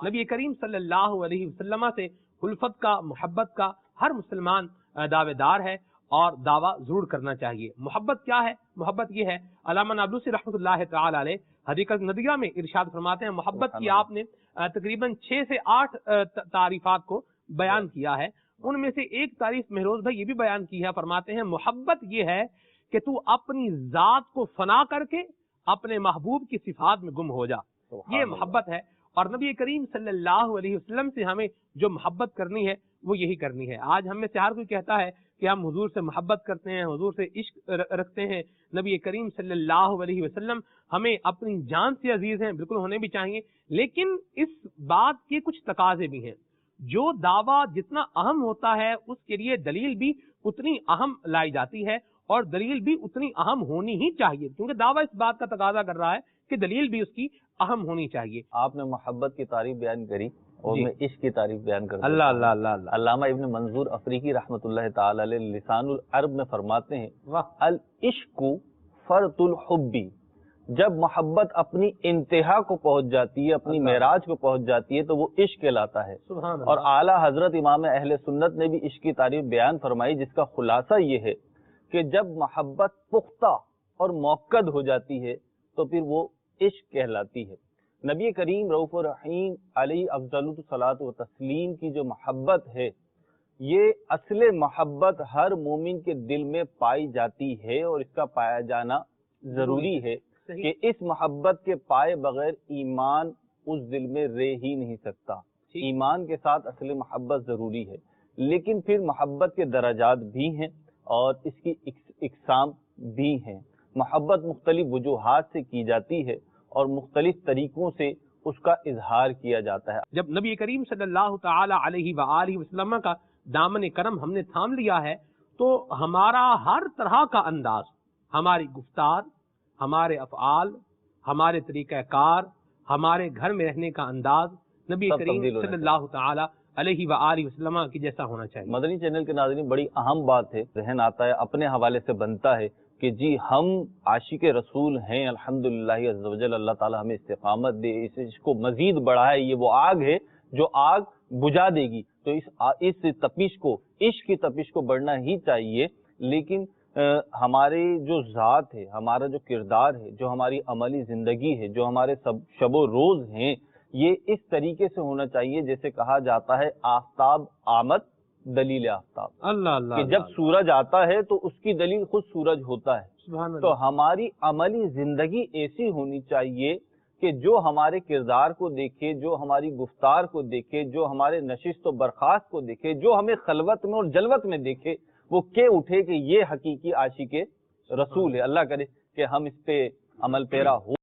نبی کریم صلی اللہ علیہ وسلم سے الفت کا، محبت کا ہر مسلمان دعوے دار ہے اور دعویٰ ضرور کرنا چاہیے۔ محبت کیا ہے؟ محبت یہ ہے، علامہ نابلسی رحمۃ اللہ تعالی علیہ حدیقۃ ندیہ میں ارشاد فرماتے ہیں، محبت کی آپ نے تقریباً 6 سے 8 تعریفات کو بیان کیا ہے۔ ان میں سے ایک تعریف مہروز بھائی یہ بھی بیان کی ہے، فرماتے ہیں محبت یہ ہے کہ تو اپنی ذات کو فنا کر کے اپنے محبوب کی صفات میں گم ہو جا، یہ محبت ہے۔ اور نبی کریم صلی اللہ علیہ وسلم سے ہمیں جو محبت کرنی ہے وہ یہی کرنی ہے۔ آج ہم میں سے ہر کوئی کہتا ہے کہ ہم حضور سے محبت کرتے ہیں، حضور سے عشق رکھتے ہیں، نبی کریم صلی اللہ علیہ وسلم ہمیں اپنی جان سے عزیز ہیں، بالکل ہونے بھی چاہیے، لیکن اس بات کے کچھ تقاضے بھی ہیں۔ جو دعویٰ جتنا اہم ہوتا ہے اس کے لیے دلیل بھی اتنی اہم لائی جاتی ہے، اور دلیل بھی اتنی اہم ہونی ہی چاہیے، کیونکہ دعویٰ اس بات کا تقاضا کر رہا ہے کہ دلیل بھی اس کی اہم ہونی چاہیے۔ آپ نے محبت کی تعریف بیان کری اور میں عشق کی تعریف بیان کرتا ہوں۔ اللہ اللہ اللہ اللہ۔ علامہ ابن منظور افریقی رحمۃ اللہ تعالی علیہ لسان العرب میں فرماتے ہیں، العشق فرط الحب، جب محبت اپنی انتہا کو پہنچ جاتی ہے، اپنی معراج کو پہنچ جاتی ہے تو وہ عشق کہلاتا ہے۔ اور اعلیٰ حضرت امام اہل سنت نے بھی عشق کی تعریف بیان فرمائی، جس کا خلاصہ یہ ہے کہ جب محبت پختہ اور موقد ہو جاتی ہے تو پھر وہ عشق کہلاتی ہے۔ نبی کریم رؤوف الرحیم علیہ افضل الصلاۃ و تسلیم کی جو محبت ہے، یہ اصل محبت ہر مومن کے دل میں پائی جاتی ہے، اور اس کا پایا جانا ضروری ہے کہ اس محبت کے پائے بغیر ایمان اس دل میں رہ ہی نہیں سکتا۔ ایمان کے ساتھ اصل محبت ضروری ہے، لیکن پھر محبت کے درجات بھی ہیں اور اس کی اقسام بھی ہیں۔ محبت مختلف وجوہات سے کی جاتی ہے اور مختلف طریقوں سے اس کا اظہار کیا جاتا ہے۔ جب نبی کریم صلی اللہ تعالی علیہ وآلہ وسلم کا دامن کرم ہم نے تھام لیا ہے تو ہمارا ہر طرح کا انداز، ہماری گفتار، ہمارے افعال، ہمارے طریقہ کار، ہمارے گھر میں رہنے کا انداز نبی کریم صلی اللہ تعالی علیہ وآلہ وسلم کی جیسا ہونا چاہیے۔ مدنی چینل کے ناظرین، بڑی اہم بات ہے، ذہن آتا ہے، اپنے حوالے سے بنتا ہے کہ جی ہم عاشق رسول ہیں، الحمدللہ عز و جل، اللہ تعالی ہمیں استقامت دے، اس کو مزید بڑھائے۔ یہ وہ آگ ہے جو آگ بجھا دے گی، تو اس تپش کو، عشق کی تپش کو بڑھنا ہی چاہیے۔ لیکن ہمارے جو ذات ہے، ہمارا جو کردار ہے، جو ہماری عملی زندگی ہے، جو ہمارے شب و روز ہیں، یہ اس طریقے سے ہونا چاہیے جیسے کہا جاتا ہے آفتاب آمد دلیل آفتاب، اللہ اللہ، کہ جب سورج آتا ہے تو اس کی دلیل خود سورج ہوتا ہے۔ تو ہماری عملی زندگی ایسی ہونی چاہیے کہ جو ہمارے کردار کو دیکھے، جو ہماری گفتار کو دیکھے، جو ہمارے نشست و برخاست کو دیکھے، جو ہمیں خلوت میں اور جلوت میں دیکھے، وہ کہہ اٹھے کہ یہ حقیقی عاشق رسول ہے۔ اللہ کرے کہ ہم اس پہ عمل پیرا ہو۔